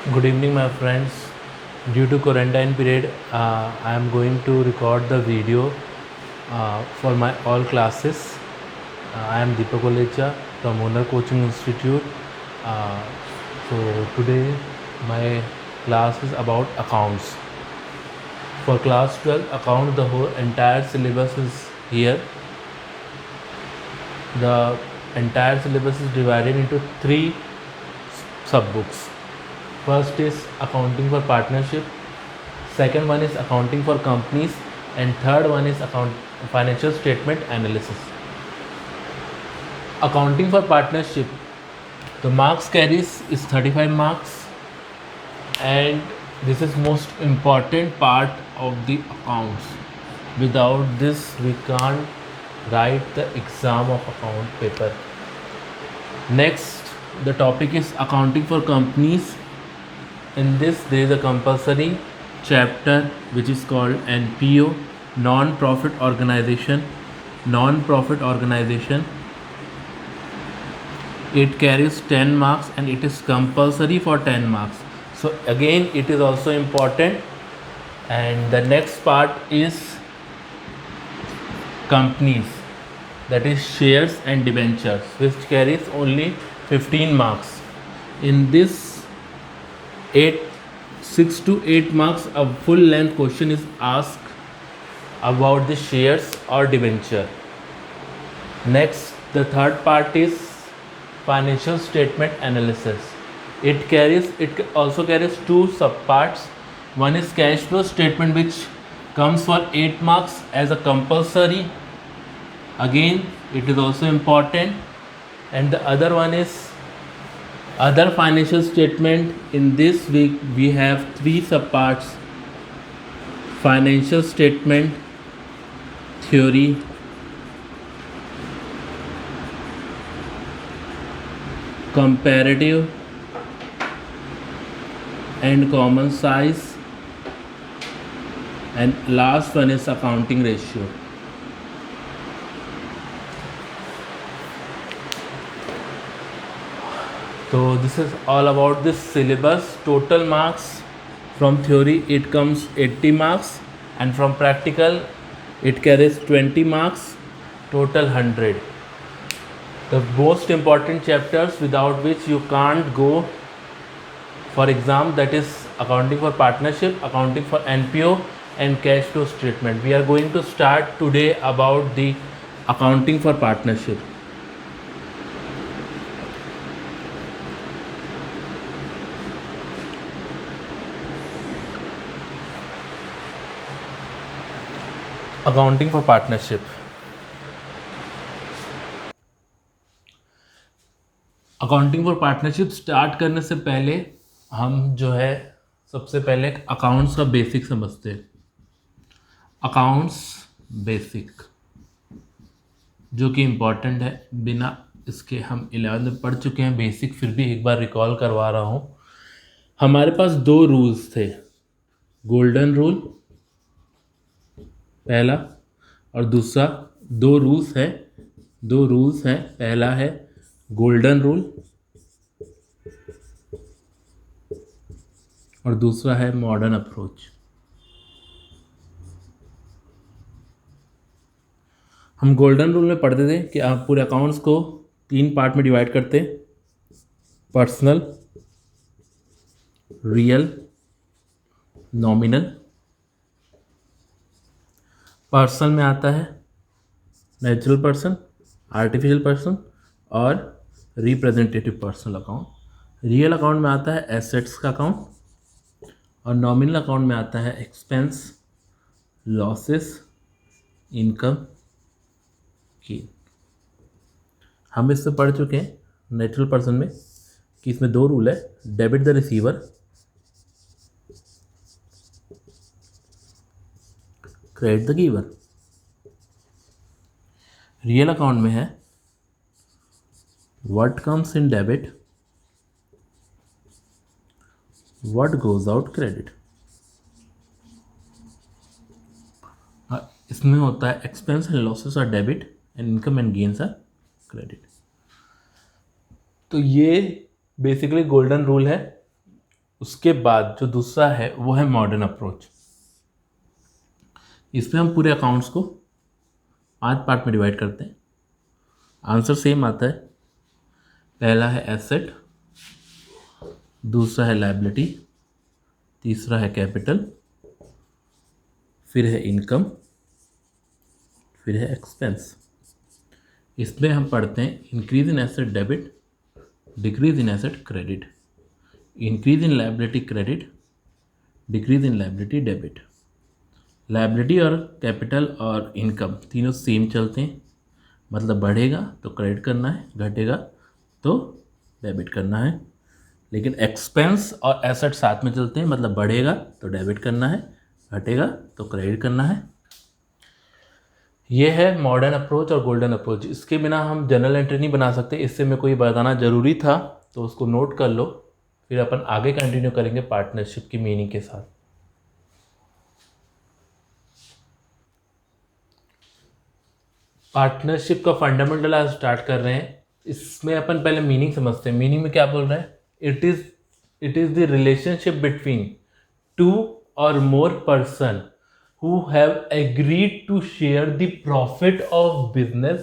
Good evening, my friends. Due to quarantine period, I am going to record the video for my all classes. I am Deepak Olecha from Honor Coaching Institute. Uh, so today my class is about accounts. For class 12 account, the whole entire syllabus is here. The entire syllabus is divided into three subbooks. First is accounting for partnership, second one is accounting for companies, and third one is financial statement analysis. Accounting for partnership, the marks carries is 35 marks, and this is most important part of the accounts. Without this we can't write the exam of account paper. Next, the topic is accounting for companies. In this there is a compulsory chapter which is called NPO, non-profit organization. It carries 10 marks and it is compulsory for 10 marks. So again it is also important. And the next part is companies, that is shares and debentures, which carries only 15 marks. In this 6 to 8 marks, a full length question is asked about the shares or debenture. Next, the third part is financial statement analysis. It also carries two subparts. One is cash flow statement, which comes for 8 marks as a compulsory. Again, it is also important. And the other one is other financial statement. In this week we have three subparts: financial statement theory, comparative and common size, and last one is accounting ratio. So this is all about this syllabus. Total marks from theory it comes 80 marks, and from practical it carries 20 marks, total 100. The most important chapters without which you can't go for exam, that is accounting for partnership, accounting for NPO, and cash flow statement. We are going to start today about the accounting for partnership. Accounting for partnership. Accounting for partnership start करने से पहले हम जो है सबसे पहले accounts का basic समझते हैं. अकाउंट्स बेसिक जो कि इम्पॉर्टेंट है, बिना इसके हम 11th में पढ़ चुके हैं बेसिक, फिर भी एक बार रिकॉल करवा रहा हूँ. हमारे पास दो रूल्स थे, गोल्डन रूल पहला और दूसरा. दो रूल्स हैं. पहला है गोल्डन रूल और दूसरा है मॉडर्न अप्रोच. हम गोल्डन रूल में पढ़ते थे कि आप पूरे अकाउंट्स को 3 पार्ट में डिवाइड करते: पर्सनल, रियल, नॉमिनल. पर्सनल में आता है नेचुरल पर्सन, आर्टिफिशियल पर्सन और representative personal account. Real account में आता है एसेट्स का अकाउंट, और नॉमिनल अकाउंट में आता है एक्सपेंस, लॉसेस, इनकम की. हम इससे पढ़ चुके हैं नेचुरल पर्सन में कि इसमें दो रूल है: debit the receiver, credit the giver. Real account में है what comes in debit, what goes out credit. इसमें होता है expense and losses are debit and income and gains are credit. तो ये बेसिकली गोल्डन रूल है. उसके बाद जो दूसरा है वो है मॉडर्न अप्रोच। इसमें हम पूरे अकाउंट्स को 5 पार्ट में डिवाइड करते हैं। आंसर सेम आता है। पहला है एसेट, दूसरा है लायबिलिटी, तीसरा है कैपिटल, फिर है इनकम, फिर है एक्सपेंस। इसमें हम पढ़ते हैं increase in asset debit, decrease in asset credit, increase in liability credit, decrease in liability debit. Liability और कैपिटल और इनकम तीनों सेम चलते हैं, मतलब बढ़ेगा तो क्रेडिट करना है, घटेगा तो डेबिट करना है। लेकिन एक्सपेंस और एसेट साथ में चलते हैं, मतलब बढ़ेगा तो डेबिट करना है, घटेगा तो क्रेडिट करना है। ये है मॉडर्न अप्रोच और गोल्डन अप्रोच। इसके बिना हम जनरल एंट्री नहीं बना सकते, इससे मेरे को ये बताना ज़रूरी था, तो उसको नोट कर लो। फिर अपन आगे कंटिन्यू करेंगे पार्टनरशिप की मीनिंग के साथ। पार्टनरशिप का फंडामेंटल आज स्टार्ट कर रहे हैं। इसमें अपन पहले मीनिंग समझते हैं। मीनिंग में क्या बोल रहे हैं? It is the relationship between two or more person who have agreed to share the profit of business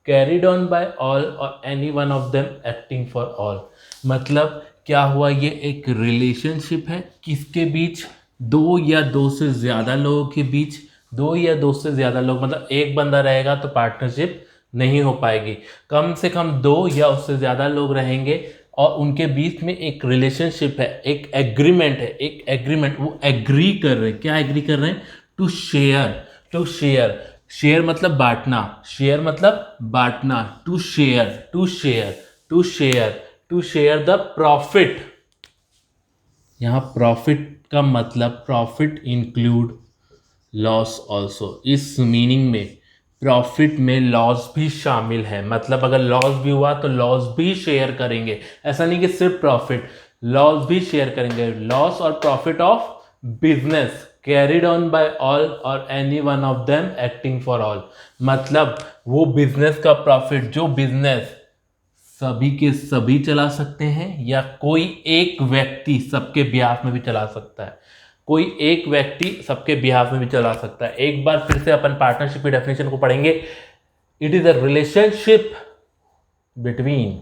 carried on by all or any one of them acting for all। मतलब क्या हुआ, ये एक रिलेशनशिप है किसके बीच? दो या दो से ज़्यादा लोगों के बीच। दो या दो से ज़्यादा लोग, मतलब एक बंदा रहेगा तो पार्टनरशिप नहीं हो पाएगी। कम से कम दो या उससे ज़्यादा लोग रहेंगे और उनके बीच में एक रिलेशनशिप है, एक एग्रीमेंट है, एक एग्रीमेंट। वो एग्री कर रहे हैं। क्या एग्री कर रहे हैं? To share. To share, share मतलब बांटना, शेयर मतलब बांटना। To share, to share, to share, to share the profit. यहां प्रॉफिट का मतलब प्रॉफिट इंक्लूड लॉस ऑल्सो। इस मीनिंग में प्रॉफिट में लॉस भी शामिल है, मतलब अगर लॉस भी हुआ तो लॉस भी शेयर करेंगे। ऐसा नहीं कि सिर्फ प्रॉफिट, लॉस भी शेयर करेंगे। लॉस और profit of business carried on by all or any one of them acting for all. मतलब वो बिजनेस का प्रॉफिट जो बिजनेस सभी के सभी चला सकते हैं या कोई एक व्यक्ति सबके बिहाफ में भी चला सकता है। कोई एक व्यक्ति सबके बिहाफ में भी चला सकता है। एक बार फिर से अपन पार्टनरशिप की डेफिनेशन को पढ़ेंगे। It is a relationship between,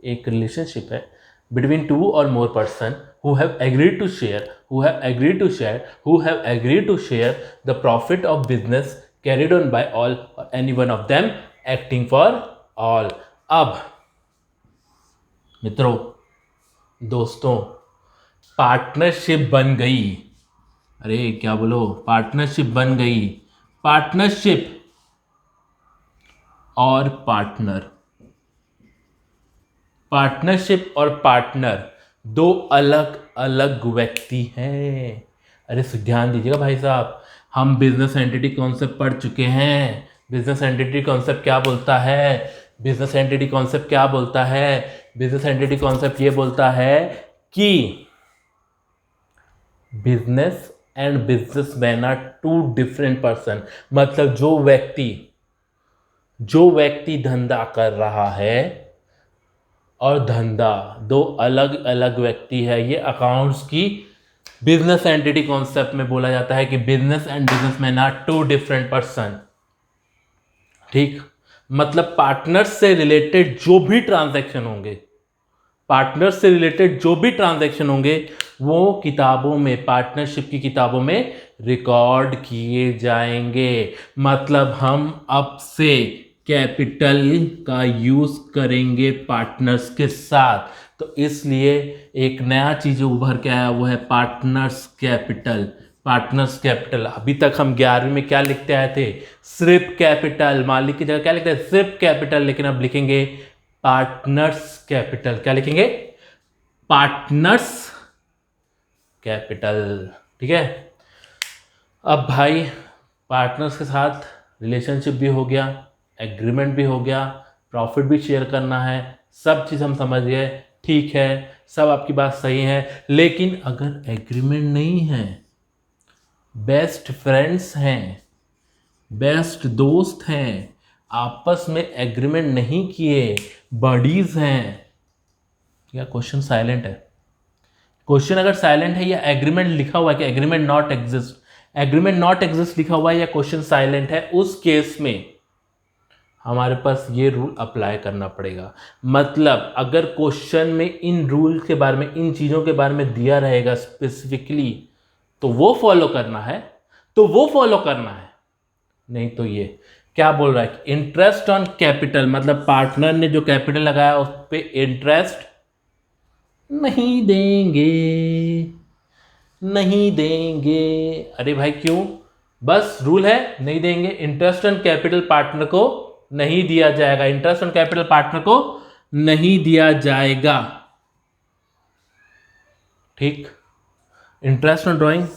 एक रिलेशनशिप है between two or more person who have agreed to share, who have agreed to share, who have agreed to share the profit of business carried on by all or any one of them acting for all। अब मित्रों, दोस्तों, partnership बन गई। अरे क्या बोलो, partnership बन गई। पार्टनरशिप और पार्टनर, पार्टनरशिप और पार्टनर दो अलग अलग व्यक्ति हैं। अरे ध्यान दीजिएगा भाई साहब, हम बिजनेस एंटिटी कॉन्सेप्ट पढ़ चुके हैं। बिजनेस एंटिटी कॉन्सेप्ट क्या बोलता है? बिजनेस एंटिटी कॉन्सेप्ट क्या बोलता है? बिजनेस एंटिटी कॉन्सेप्ट ये बोलता है कि business and businessman are two different person. मतलब जो व्यक्ति धंधा कर रहा है और धंधा दो अलग अलग व्यक्ति है। ये अकाउंट्स की बिजनेस एंटिटी कॉन्सेप्ट में बोला जाता है कि business and businessman are two different person. ठीक, मतलब पार्टनर्स से रिलेटेड जो भी ट्रांजैक्शन होंगे, पार्टनर्स से रिलेटेड जो भी ट्रांजैक्शन होंगे वो किताबों में, पार्टनरशिप की किताबों में रिकॉर्ड किए जाएंगे। मतलब हम अब से कैपिटल का यूज करेंगे पार्टनर्स के साथ। तो इसलिए एक नया चीज उभर के आया, वो है पार्टनर्स कैपिटल। Partners capital. अभी तक हम 11वीं में क्या लिखते आए थे? सिर्फ कैपिटल। मालिक की जगह क्या लिखते हैं? सिर्फ कैपिटल। लेकिन अब लिखेंगे पार्टनर्स कैपिटल। क्या लिखेंगे? Partners capital. ठीक है। अब भाई पार्टनर्स के साथ रिलेशनशिप भी हो गया, एग्रीमेंट भी हो गया, प्रॉफिट भी शेयर करना है, सब चीज़ हम समझ गए। ठीक है, सब आपकी बात सही है। लेकिन अगर एग्रीमेंट नहीं है, बेस्ट फ्रेंड्स हैं, बेस्ट दोस्त हैं, आपस में एग्रीमेंट नहीं किए, बडीज हैं, क्या क्वेश्चन साइलेंट है? क्वेश्चन अगर साइलेंट है या एग्रीमेंट लिखा हुआ है कि agreement not exist, agreement not exist लिखा हुआ है या क्वेश्चन साइलेंट है, उस केस में हमारे पास ये रूल अप्लाई करना पड़ेगा। मतलब अगर क्वेश्चन में इन रूल के बारे में, इन चीज़ों के बारे में दिया रहेगा स्पेसिफिकली, तो वो फॉलो करना है, तो वो फॉलो करना है। नहीं तो ये क्या बोल रहा है, इंटरेस्ट ऑन कैपिटल, मतलब पार्टनर ने जो कैपिटल लगाया उस पर इंटरेस्ट नहीं देंगे, नहीं देंगे। अरे भाई क्यों? बस रूल है, नहीं देंगे। इंटरेस्ट ऑन कैपिटल पार्टनर को नहीं दिया जाएगा, इंटरेस्ट ऑन कैपिटल पार्टनर को नहीं दिया जाएगा। ठीक, इंटरेस्ट ऑन ड्राइंग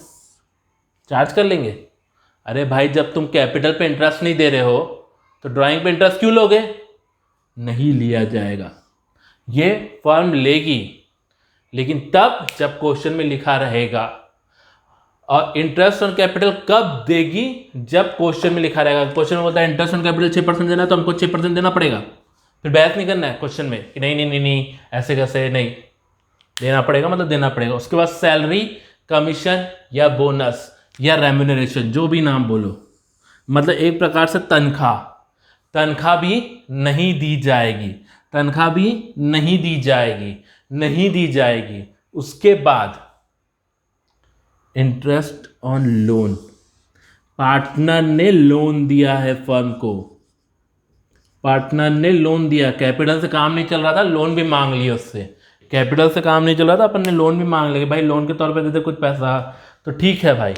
चार्ज कर लेंगे। अरे भाई जब तुम कैपिटल पे इंटरेस्ट नहीं दे रहे हो तो ड्राइंग पे इंटरेस्ट क्यों लोगे? नहीं लिया जाएगा। ये फर्म लेगी, लेकिन तब जब क्वेश्चन में लिखा रहेगा। और इंटरेस्ट ऑन कैपिटल कब देगी? जब क्वेश्चन में लिखा रहेगा। क्वेश्चन में बोलता है इंटरेस्ट ऑन कैपिटल 6% देना, तो हमको 6% देना पड़ेगा। फिर बहस नहीं करना है क्वेश्चन में कि नहीं नहीं नहीं नहीं ऐसे कैसे, नहीं देना पड़ेगा, मतलब देना पड़ेगा। उसके बाद सैलरी, कमीशन या बोनस या रेम्यूनरेशन, जो भी नाम बोलो, मतलब एक प्रकार से तनख्वाह, तनख्वाह भी नहीं दी जाएगी, तनख्वाह भी नहीं दी जाएगी, नहीं दी जाएगी। उसके बाद इंटरेस्ट ऑन लोन, पार्टनर ने लोन दिया है फर्म को, पार्टनर ने लोन दिया, कैपिटल से काम नहीं चल रहा था, लोन भी मांग लिया उससे। कैपिटल से काम नहीं चल रहा था, अपन ने लोन भी मांग लिया, भाई लोन के तौर पे दे दे कुछ पैसा, तो ठीक है भाई,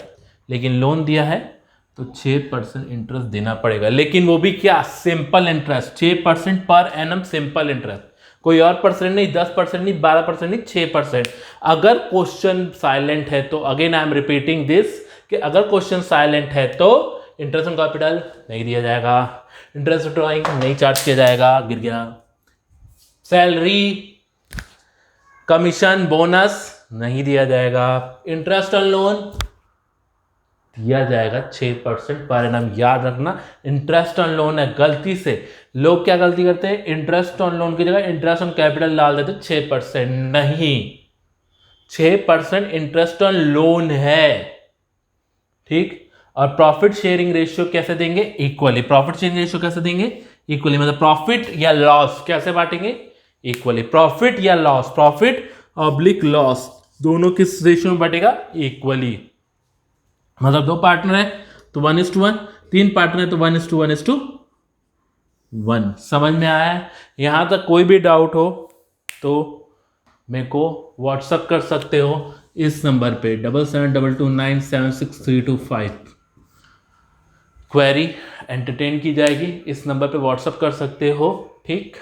लेकिन लोन दिया है तो 6% इंटरेस्ट देना पड़ेगा। लेकिन वो भी क्या? Simple interest, 6% per annum simple interest, कोई और परसेंट नहीं, 10% नहीं, 12% नहीं, 6%। अगर क्वेश्चन साइलेंट है तो again I am repeating this कि अगर क्वेश्चन साइलेंट है तो इंटरेस्ट ऑन कैपिटल नहीं दिया जाएगा, इंटरेस्ट ऑन ड्राइंग नहीं चार्ज किया जाएगा, गिर गया। सैलरी, कमीशन, बोनस नहीं दिया जाएगा। इंटरेस्ट ऑन लोन दिया जाएगा 6% पर एनम। याद रखना, इंटरेस्ट ऑन लोन है। गलती से लोग क्या गलती करते हैं, इंटरेस्ट ऑन लोन की जगह इंटरेस्ट ऑन कैपिटल डाल देते 6%। नहीं, 6% इंटरेस्ट ऑन लोन है। ठीक, और प्रॉफिट शेयरिंग रेशियो कैसे देंगे? इक्वली। प्रॉफिट शेयरिंग रेशियो कैसे देंगे? इक्वली, मतलब प्रॉफिट या लॉस कैसे बांटेंगे? इक्वली। प्रॉफिट या लॉस, प्रॉफिट ऑब्लिक लॉस, दोनों किस रेशियो में बटेगा? इक्वली। मतलब 2 पार्टनर है तो 1:1, 3 पार्टनर है तो 1:1:1। समझ में आया है? यहां तक कोई भी डाउट हो तो मेरे को व्हाट्सअप कर सकते हो इस नंबर पे 7722976325। क्वेरी एंटरटेन की जाएगी, इस नंबर पे व्हाट्सअप कर सकते हो। ठीक।